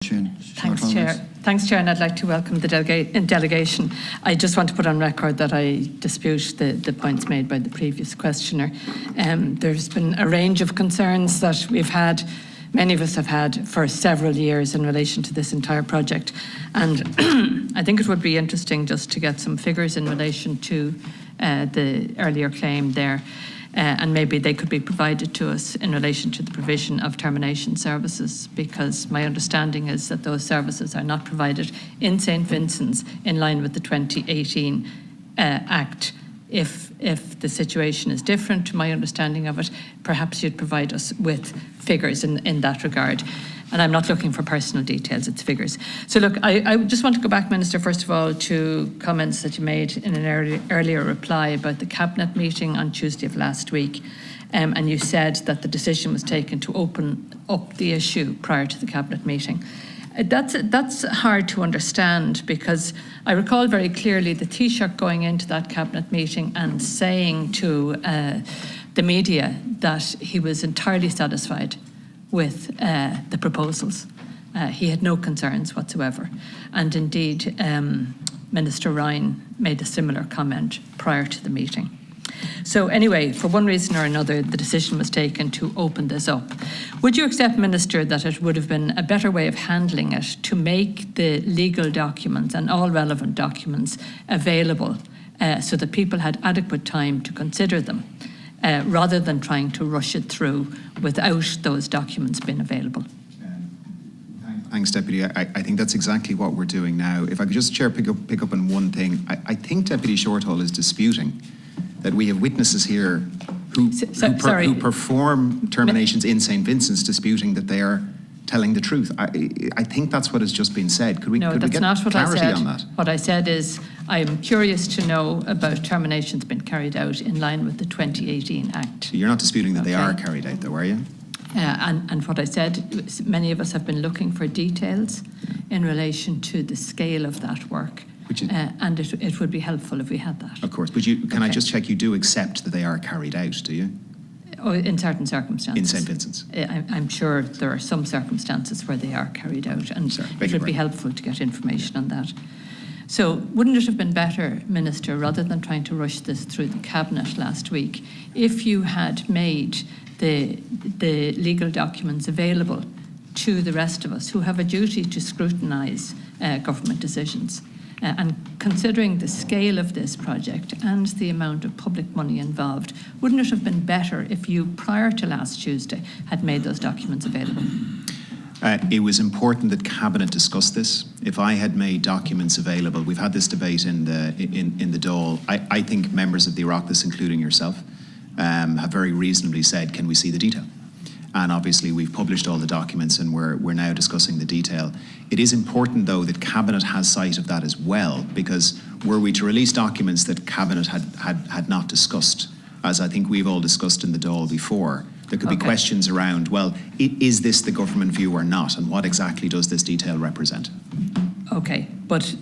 Thanks, Chair. Thanks, Chair, and I'd like to welcome the delegation. I just want to put on record that I dispute the points made by the previous questioner. There's been a range of concerns that we've had, many of us have had for several years in relation to this entire project. And I think it would be interesting just to get some figures in relation to the earlier claim there. And maybe they could be provided to us in relation to the provision of termination services, because my understanding is that those services are not provided in St. Vincent's in line with the 2018 Act. If the situation is different to my understanding of it, perhaps you'd provide us with figures in that regard. And I'm not looking for personal details, it's figures. So look, I just want to go back, Minister, first of all, to comments that you made in an earlier reply about the Cabinet meeting on Tuesday of last week. And you said that the decision was taken to open up the issue prior to the Cabinet meeting. That's hard to understand, because I recall very clearly the Taoiseach going into that Cabinet meeting and saying to the media that he was entirely satisfied with the proposals. He had no concerns whatsoever. And indeed, Minister Roisin made a similar comment prior to the meeting. So anyway, for one reason or another, the decision was taken to open this up. Would you accept, Minister, that it would have been a better way of handling it to make the legal documents and all relevant documents available so that people had adequate time to consider them, rather than trying to rush it through without those documents being available? Thanks, Deputy. I think that's exactly what we're doing now. If I could just, Chair, pick up on one thing. I think Deputy Shortall is disputing that we have witnesses here who perform terminations in St. Vincent's, disputing that they are telling the truth. I think that's what has just been said. Could we get clarity on that? What I said is, I'm curious to know about terminations being carried out in line with the 2018 Act. You're not disputing that they are carried out, though, are you? And what I said, many of us have been looking for details in relation to the scale of that work. And it would be helpful if we had that. Of course, but can I just check, you do accept that they are carried out, do you? Oh, in certain circumstances. In St. Vincent's? I'm sure there are some circumstances where they are carried out, and it would be helpful to get information on that. So wouldn't it have been better, Minister, rather than trying to rush this through the Cabinet last week, if you had made the legal documents available to the rest of us who have a duty to scrutinise government decisions? And considering the scale of this project and the amount of public money involved, wouldn't it have been better if you, prior to last Tuesday, had made those documents available? It was important that Cabinet discussed this. If I had made documents available, we've had this debate in the Dáil. I think members of the Oireachtas, including yourself, have very reasonably said, can we see the detail? And obviously we've published all the documents and we're now discussing the detail. It is important, though, that Cabinet has sight of that as well, because were we to release documents that Cabinet had not discussed, as I think we've all discussed in the Dáil before, there could be questions around, well, is this the government view or not, and what exactly does this detail represent? Okay, but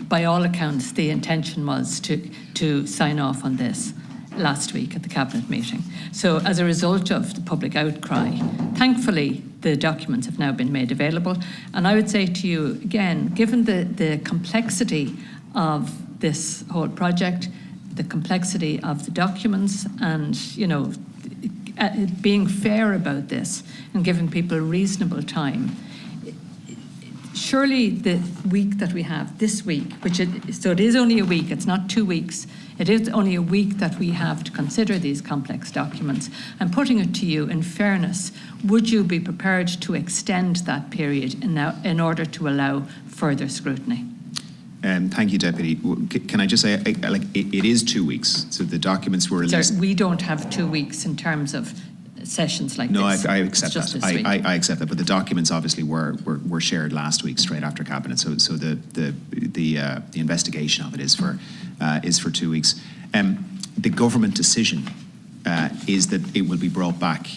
by all accounts, the intention was to sign off on this last week at the Cabinet meeting. So as a result of the public outcry, thankfully the documents have now been made available. And I would say to you again, given the complexity of this whole project, the complexity of the documents, and being fair about this and giving people reasonable time, surely the week that we have this week, so it is only a week, it's not 2 weeks, it is only a week that we have to consider these complex documents. I'm putting it to you in fairness, would you be prepared to extend that period in order to allow further scrutiny? Thank you, Deputy. Can I just say, it is 2 weeks, so the documents were released. Sir, we don't have 2 weeks in terms of sessions like this. No, I accept that. I accept that. But the documents obviously were shared last week, straight after Cabinet. So the investigation of it is for 2 weeks. The government decision is that it will be brought back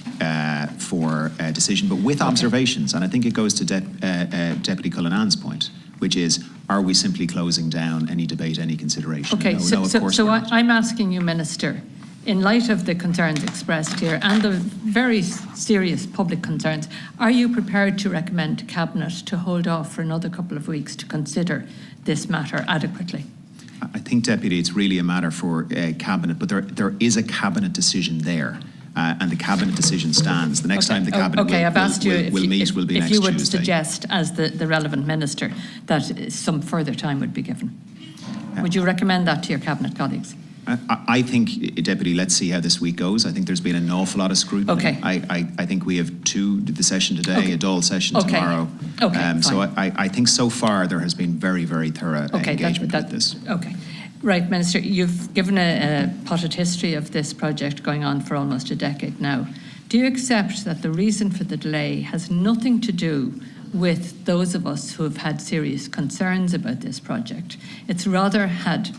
for a decision, but with observations. And I think it goes to Deputy Cullinan's point, which is, are we simply closing down any debate, any consideration? Okay, so I'm asking you, Minister, in light of the concerns expressed here and the very serious public concerns, are you prepared to recommend to Cabinet to hold off for another couple of weeks to consider this matter adequately? I think, Deputy, it's really a matter for Cabinet, but there is a Cabinet decision there. And the Cabinet decision stands. The next time the Cabinet will meet will be next Tuesday. If you would suggest, as the relevant minister, that some further time would be given. Would you recommend that to your Cabinet colleagues? I think, Deputy, let's see how this week goes. I think there's been an awful lot of scrutiny. Okay. I think we have the session today, a Dáil session tomorrow. Okay, so I think so far there has been very, very thorough engagement with this. Okay. Right, Minister, you've given a potted history of this project going on for almost a decade now. Do you accept that the reason for the delay has nothing to do with those of us who have had serious concerns about this project? It's rather had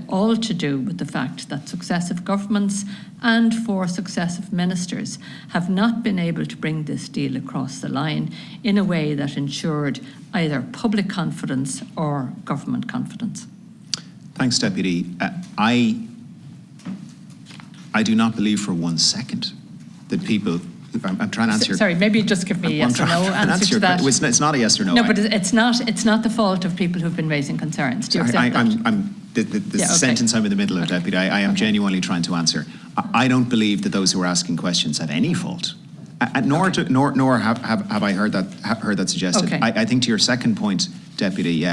all to do with the fact that successive governments and 4 successive ministers have not been able to bring this deal across the line in a way that ensured either public confidence or government confidence. Thanks, Deputy. I do not believe for 1 second that people. I'm trying to answer. Sorry, maybe just give me a yes or no answer to that. It's not a yes or no. No, but it's not the fault of people who've been raising concerns. Do you accept that? The sentence I'm in the middle of, Deputy, I am genuinely trying to answer. I don't believe that those who are asking questions have any fault. Nor have I heard that suggested. Okay. I think to your second point, Deputy,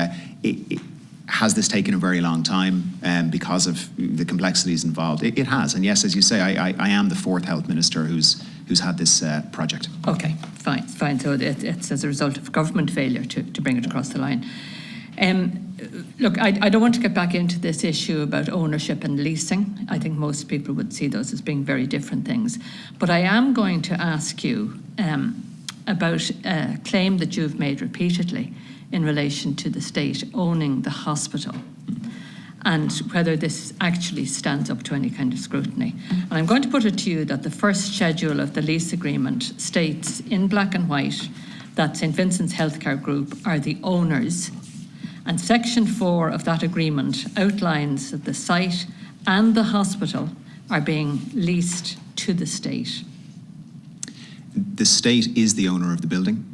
has this taken a very long time because of the complexities involved? It has, and yes, as you say, I am the 4th health minister who's had this project. Okay, fine. So it's as a result of government failure to bring it across the line. Look, I don't want to get back into this issue about ownership and leasing. I think most people would see those as being very different things. But I am going to ask you about a claim that you've made repeatedly in relation to the state owning the hospital and whether this actually stands up to any kind of scrutiny. And I'm going to put it to you that the first schedule of the lease agreement states in black and white that St Vincent's Healthcare Group are the owners, and Section 4 of that agreement outlines that the site and the hospital are being leased to the state. The state is the owner of the building.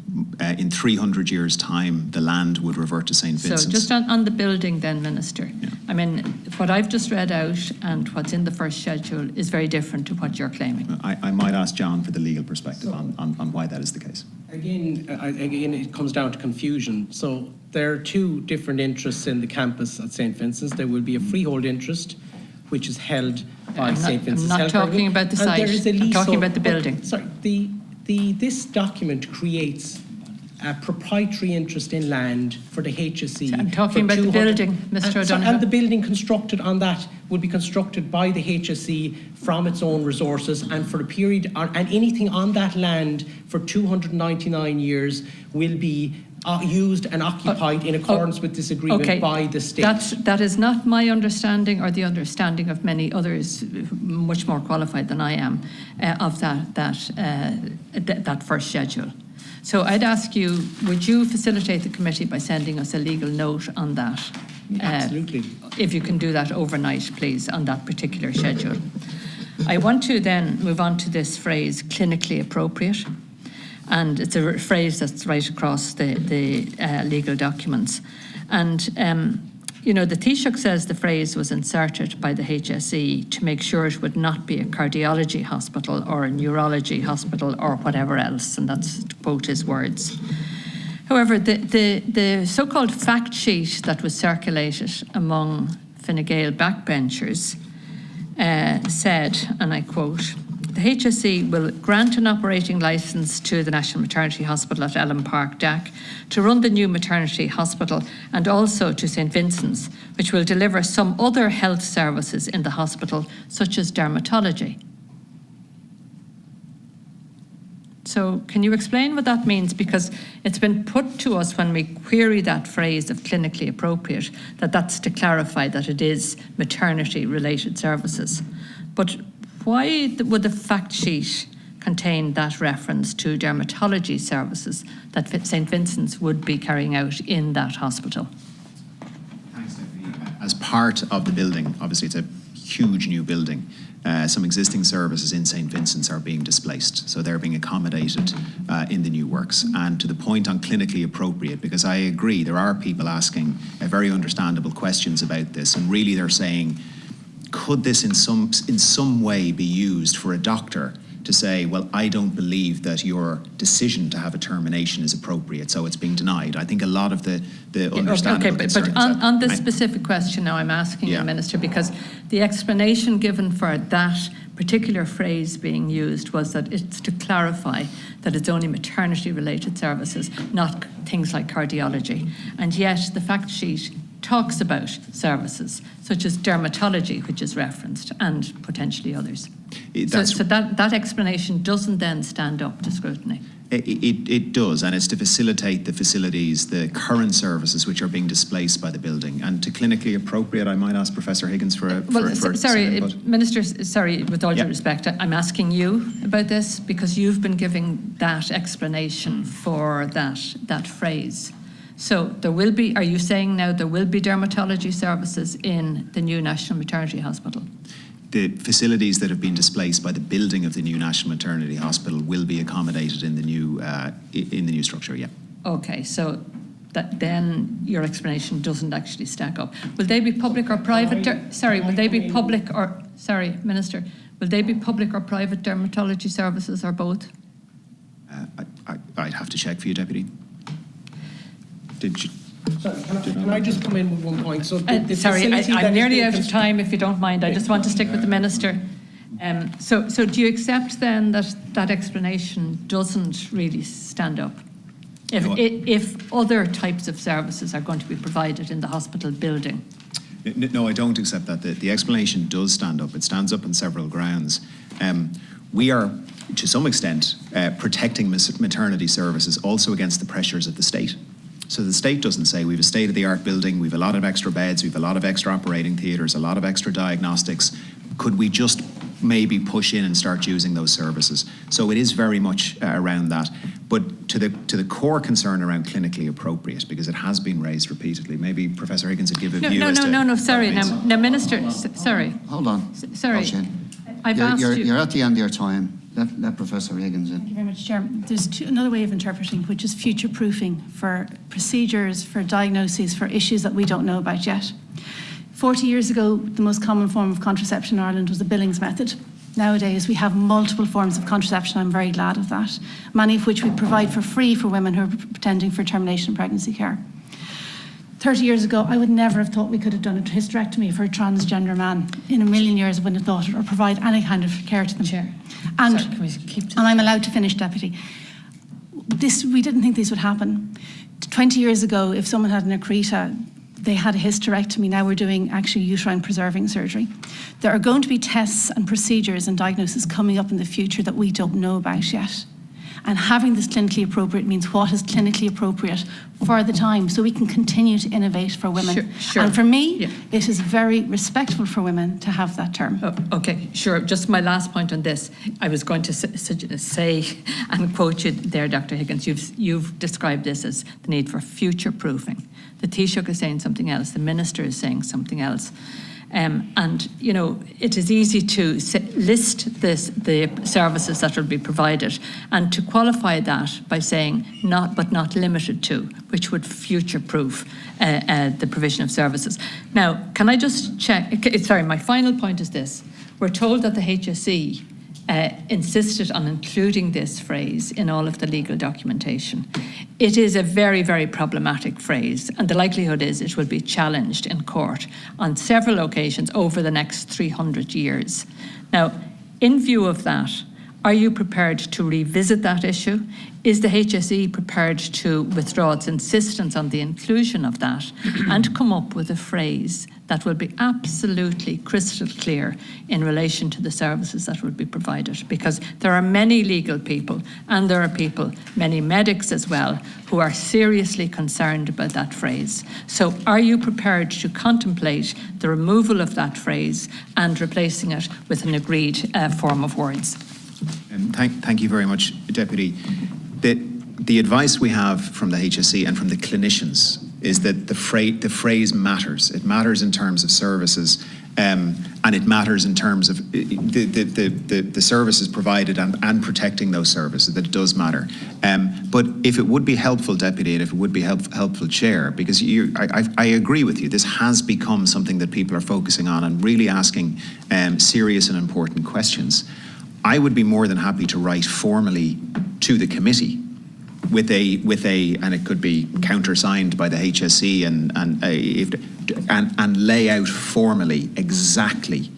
In 300 years' time, the land would revert to St Vincent's. So just on the building then, Minister, yeah. I mean, what I've just read out and what's in the first schedule is very different to what you're claiming. I might ask John for the legal perspective on why that is the case. Again, it comes down to confusion. So there are 2 different interests in the campus at St Vincent's. There will be a freehold interest, which is held by St Vincent's. I'm not talking about the site. I'm talking about the building. Sorry, this document creates a proprietary interest in land for the HSE. I'm talking about the building, Mr. O'Donoghue. And the building constructed on that would be constructed by the HSE from its own resources, and for a period, and anything on that land for 299 years will be used and occupied in accordance with this agreement by the state. That is not my understanding or the understanding of many others much more qualified than I am of that first schedule. So I'd ask you, would you facilitate the committee by sending us a legal note on that? Absolutely. If you can do that overnight, please, on that particular schedule. I want to then move on to this phrase, clinically appropriate. And it's a phrase that's right across the legal documents. And, you know, the Taoiseach says the phrase was inserted by the HSE to make sure it would not be a cardiology hospital or a neurology hospital or whatever else, and that's to quote his words. However, the so-called fact sheet that was circulated among Fine Gael backbenchers said, and I quote, the HSE will grant an operating licence to the National Maternity Hospital at Ellen Park, DAC, to run the new maternity hospital, and also to St Vincent's, which will deliver some other health services in the hospital, such as dermatology. So can you explain what that means? Because it's been put to us when we query that phrase of clinically appropriate, that's to clarify that it is maternity-related services. But why would the fact sheet contain that reference to dermatology services that St Vincent's would be carrying out in that hospital? Thanks, Deputy. As part of the building, obviously it's a huge new building. Some existing services in St. Vincent's are being displaced, so they're being accommodated in the new works. And to the point on clinically appropriate, because I agree, there are people asking very understandable questions about this, and really they're saying, could this in some way be used for a doctor to say, well, I don't believe that your decision to have a termination is appropriate, so it's being denied. I think a lot of the understandable concerns... Okay, but on this specific question now I'm asking the Minister, because the explanation given for that particular phrase being used was that it's to clarify that it's only maternity-related services, not things like cardiology. And yet the fact sheet talks about services such as dermatology, which is referenced, and potentially others. So that explanation doesn't then stand up to scrutiny. It does, and it's to facilitate the facilities, the current services which are being displaced by the building. And to clinically appropriate, I might ask Professor Higgins for sorry, Minister, sorry, with all due respect, I'm asking you about this because you've been giving that explanation for that phrase. So there will be, are you saying now there will be dermatology services in the new National Maternity Hospital? The facilities that have been displaced by the building of the new National Maternity Hospital will be accommodated in the new structure, yeah. Okay, so that then your explanation doesn't actually stack up. Will they be public or private? Will they be public or, Minister, will they be public or private dermatology services or both? I'd have to check for you, Deputy. Did you? Sorry, can I just come in with one point? So I'm nearly out of time, if you don't mind. I just want to stick with the Minister. So do you accept then that that explanation doesn't really stand up? If other types of services are going to be provided in the hospital building? No, I don't accept that. The explanation does stand up. It stands up on several grounds. We are, to some extent, protecting maternity services also against the pressures of the state. So the state doesn't say we have a state-of-the-art building, we have a lot of extra beds, we have a lot of extra operating theatres, a lot of extra diagnostics. Could we just maybe push in and start using those services? So it is very much around that. But to the core concern around clinically appropriate, because it has been raised repeatedly, maybe Professor Higgins would give a view. No, sorry. Now, Minister, sorry. Hold on. Sorry. I've asked you. You're at the end of your time. Let Professor Higgins in. Thank you very much, Chair. There's another way of interpreting, which is future-proofing for procedures, for diagnoses, for issues that we don't know about yet. 40 years ago, the most common form of contraception in Ireland was the Billings method. Nowadays, we have multiple forms of contraception. I'm very glad of that, many of which we provide for free for women who are pretending for termination of pregnancy care. 30 years ago, I would never have thought we could have done a hysterectomy for a transgender man. In a million years, I wouldn't have thought it, or provide any kind of care to them. Chair. And, sorry, can we keep to and I'm allowed to finish, Deputy. We didn't think this would happen. 20 years ago, if someone had an accreta, they had a hysterectomy. Now we're doing actually uterine preserving surgery. There are going to be tests and procedures and diagnoses coming up in the future that we don't know about yet. And having this clinically appropriate means what is clinically appropriate for the time, so we can continue to innovate for women. Sure. And for me, it is very respectful for women to have that term. Okay, sure. Just my last point on this. I was going to say and quote you there, Dr. Higgins. You've described this as the need for future-proofing. The Taoiseach is saying something else. The Minister is saying something else. And, you know, it is easy to list the services that will be provided and to qualify that by saying not, but not limited to, which would future-proof the provision of services. Now, can I just check? Sorry, my final point is this. We're told that the HSE insisted on including this phrase in all of the legal documentation. It is a very, very problematic phrase, and the likelihood is it will be challenged in court on several occasions over the next 300 years. Now, in view of that, are you prepared to revisit that issue? Is the HSE prepared to withdraw its insistence on the inclusion of that and come up with a phrase that will be absolutely crystal clear in relation to the services that will be provided? Because there are many legal people, and there are people, many medics as well, who are seriously concerned about that phrase. So are you prepared to contemplate the removal of that phrase and replacing it with an agreed form of words? Thank you very much, Deputy. The advice we have from the HSE and from the clinicians is that the phrase matters. It matters in terms of services, And it matters in terms of the services provided and protecting those services, that it does matter. But if it would be helpful, Deputy, and if it would be helpful, Chair, because I agree with you, this has become something that people are focusing on and really asking serious and important questions. I would be more than happy to write formally to the committee with a, and it could be countersigned by the HSE and lay out formally exactly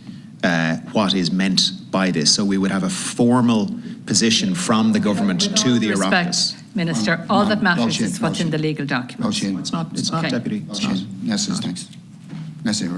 what is meant by this. So we would have a formal position from the government to the Oireachtas. Minister, all that matters is what's in the legal documents. It's not, Okay. Deputy. It's not. Yes, thanks. Merci,